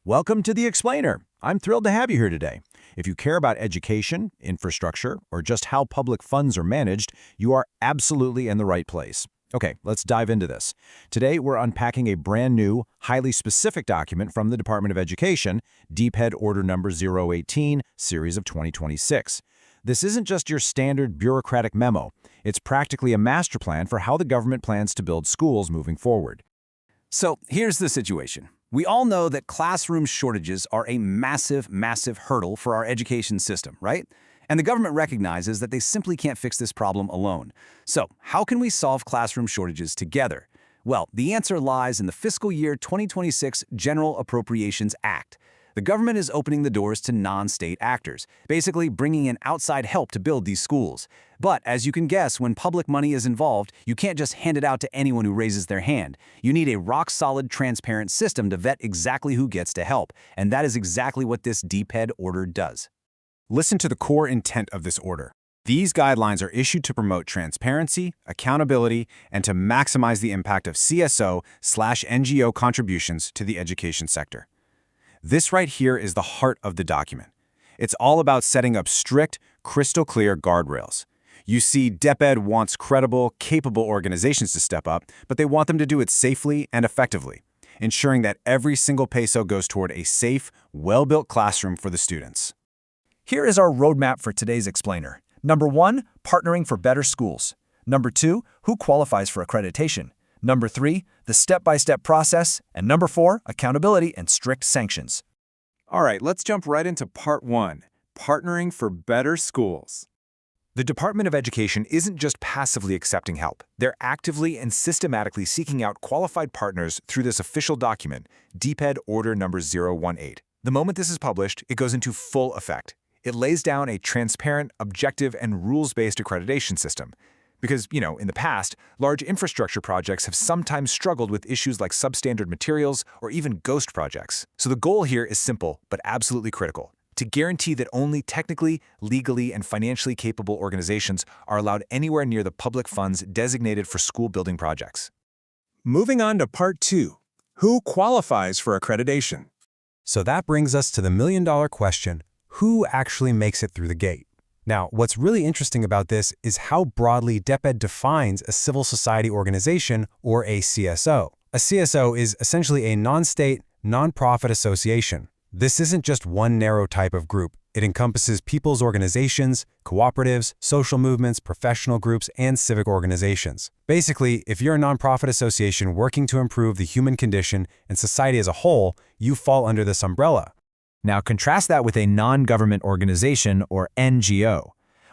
Welcome to The Explainer. I'm thrilled to have you here today. If you care about education, infrastructure, or just how public funds are managed, you are absolutely in the right place. Okay, let's dive into this. Today, we're unpacking a brand new, highly specific document from the Department of Education, DPED Order Number 018, Series of 2026. This isn't just your standard bureaucratic memo. It's practically a master plan for how the government plans to build schools moving forward. So here's the situation. We all know that classroom shortages are a massive, massive hurdle for our education system, right? And the government recognizes that they simply can't fix this problem alone. So how can we solve classroom shortages together? Well, the answer lies in the fiscal year 2026 General Appropriations Act. The government is opening the doors to non-state actors, basically bringing in outside help to build these schools. But as you can guess, when public money is involved, you can't just hand it out to anyone who raises their hand. You need a rock-solid, transparent system to vet exactly who gets to help. And that is exactly what this DPED order does. Listen to the core intent of this order. These guidelines are issued to promote transparency, accountability, and to maximize the impact of CSO/NGO contributions to the education sector. This right here is the heart of the document. It's all about setting up strict, crystal-clear guardrails. You see, DPED wants credible, capable organizations to step up, but they want them to do it safely and effectively, ensuring that every single peso goes toward a safe, well-built classroom for the students. Here is our roadmap for today's explainer. Number 1, partnering for better schools. Number 2, who qualifies for accreditation. Number 3, the step-by-step process. And number 4, accountability and strict sanctions. All right, let's jump right into Part 1, Partnering for Better Schools. The Department of Education isn't just passively accepting help. They're actively and systematically seeking out qualified partners through this official document, DPED Order Number 018. The moment this is published, it goes into full effect. It lays down a transparent, objective, and rules-based accreditation system. Because, in the past, large infrastructure projects have sometimes struggled with issues like substandard materials or even ghost projects. So the goal here is simple, but absolutely critical: to guarantee that only technically, legally, and financially capable organizations are allowed anywhere near the public funds designated for school building projects. Moving on to Part 2, who qualifies for accreditation? So that brings us to the million-dollar question: who actually makes it through the gate? Now, what's really interesting about this is how broadly DPED defines a civil society organization, or a CSO. A CSO is essentially a non-state, non-profit association. This isn't just one narrow type of group. It encompasses people's organizations, cooperatives, social movements, professional groups, and civic organizations. Basically, if you're a nonprofit association working to improve the human condition and society as a whole, you fall under this umbrella. Now contrast that with a non-government organization, or NGO.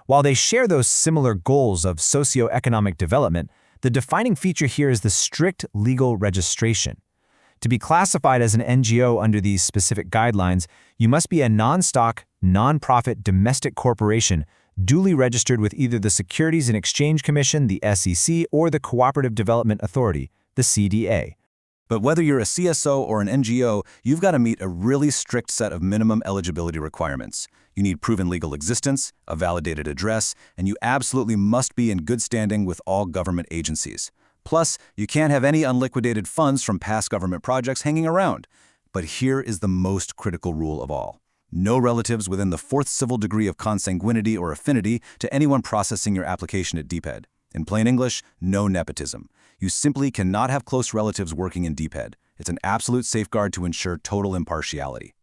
While they share those similar goals of socioeconomic development, the defining feature here is the strict legal registration. To be classified as an NGO under these specific guidelines, you must be a non-stock, non-profit domestic corporation duly registered with either the Securities and Exchange Commission, the SEC, or the Cooperative Development Authority, the CDA. But whether you're a CSO or an NGO, you've got to meet a really strict set of minimum eligibility requirements. You need proven legal existence, a validated address, and you absolutely must be in good standing with all government agencies. Plus, you can't have any unliquidated funds from past government projects hanging around. But here is the most critical rule of all: no relatives within the 4th civil degree of consanguinity or affinity to anyone processing your application at DPED. In plain English, no nepotism. You simply cannot have close relatives working in DPED. It's an absolute safeguard to ensure total impartiality.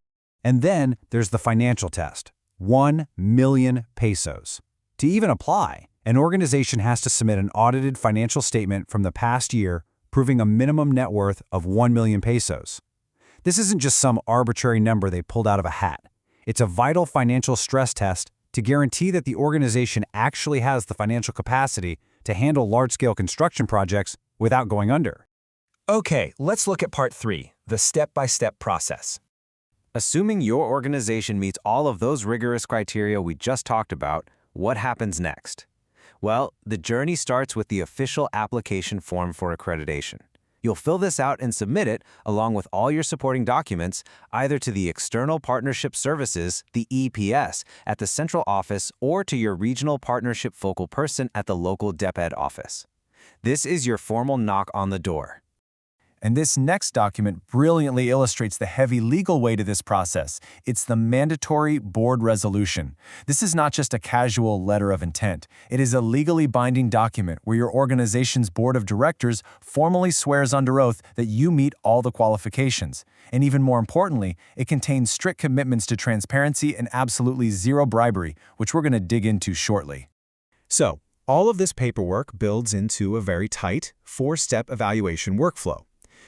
And then there's the financial test: 1 million pesos. To even apply, an organization has to submit an audited financial statement from the past year proving a minimum net worth of 1 million pesos. This isn't just some arbitrary number they pulled out of a hat. It's a vital financial stress test to guarantee that the organization actually has the financial capacity to handle large-scale construction projects without going under. Okay, let's look at Part 3, the step-by-step process. Assuming your organization meets all of those rigorous criteria we just talked about, what happens next? Well, the journey starts with the official application form for accreditation. You'll fill this out and submit it, along with all your supporting documents, either to the External Partnership Services, the EPS, at the central office, or to your regional partnership focal person at the local DPED office. This is your formal knock on the door. And this next document brilliantly illustrates the heavy legal weight of this process. It's the mandatory board resolution. This is not just a casual letter of intent. It is a legally binding document where your organization's board of directors formally swears under oath that you meet all the qualifications. And even more importantly, it contains strict commitments to transparency and absolutely zero bribery, which we're going to dig into shortly. So, all of this paperwork builds into a very tight, 4-step evaluation workflow.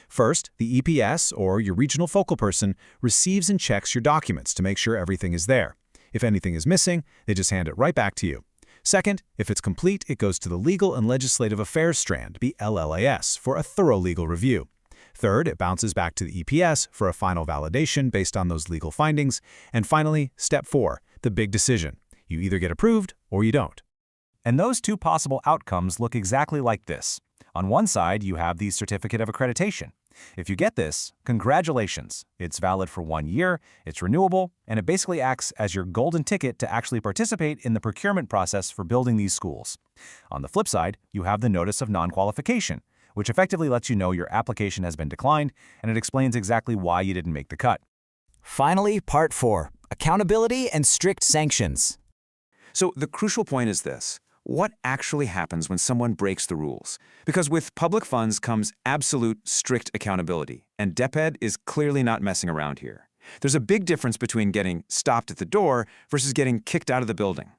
First, the EPS, or your regional focal person, receives and checks your documents to make sure everything is there. If anything is missing, they just hand it right back to you. Second, if it's complete, it goes to the Legal and Legislative Affairs strand, the LLAS, for a thorough legal review. Third, it bounces back to the EPS for a final validation based on those legal findings. And finally, step 4, the big decision. You either get approved or you don't. And those two possible outcomes look exactly like this. On one side, you have the Certificate of Accreditation. If you get this, congratulations. It's valid for 1 year, it's renewable, and it basically acts as your golden ticket to actually participate in the procurement process for building these schools. On the flip side, you have the Notice of Non-Qualification, which effectively lets you know your application has been declined, and it explains exactly why you didn't make the cut. Finally, Part 4, Accountability and Strict Sanctions. So the crucial point is this. What actually happens when someone breaks the rules? Because with public funds comes absolute strict accountability, and DepEd is clearly not messing around here. There's a big difference between getting stopped at the door versus getting kicked out of the building.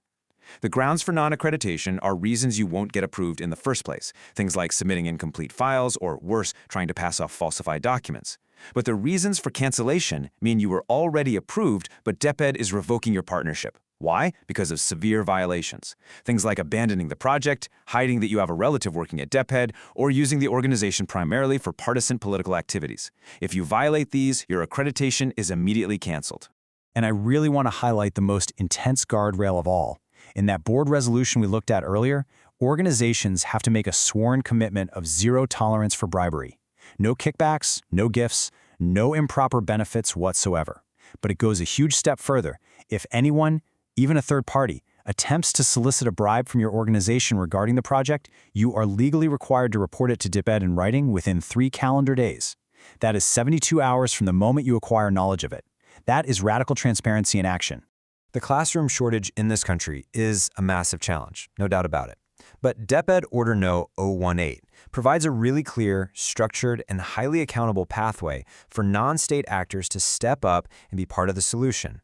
The grounds for non-accreditation are reasons you won't get approved in the first place, things like submitting incomplete files or, worse, trying to pass off falsified documents. But the reasons for cancellation mean you were already approved, but DepEd is revoking your partnership. Why? Because of severe violations. Things like abandoning the project, hiding that you have a relative working at DepEd, or using the organization primarily for partisan political activities. If you violate these, your accreditation is immediately canceled. And I really want to highlight the most intense guardrail of all. In that board resolution we looked at earlier, organizations have to make a sworn commitment of zero tolerance for bribery. No kickbacks, no gifts, no improper benefits whatsoever. But it goes a huge step further. If anyone, even a third party, attempts to solicit a bribe from your organization regarding the project, you are legally required to report it to DepEd in writing within 3 calendar days. That is 72 hours from the moment you acquire knowledge of it. That is radical transparency in action. The classroom shortage in this country is a massive challenge, no doubt about it. But DepEd Order No. 018 provides a really clear, structured, and highly accountable pathway for non-state actors to step up and be part of the solution.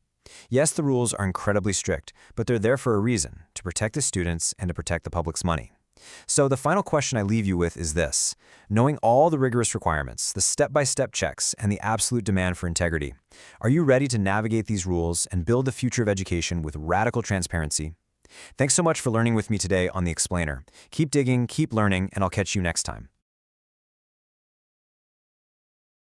Yes, the rules are incredibly strict, but they're there for a reason, to protect the students and to protect the public's money. So the final question I leave you with is this. Knowing all the rigorous requirements, the step-by-step checks, and the absolute demand for integrity, are you ready to navigate these rules and build the future of education with radical transparency? Thanks so much for learning with me today on The Explainer. Keep digging, keep learning, and I'll catch you next time.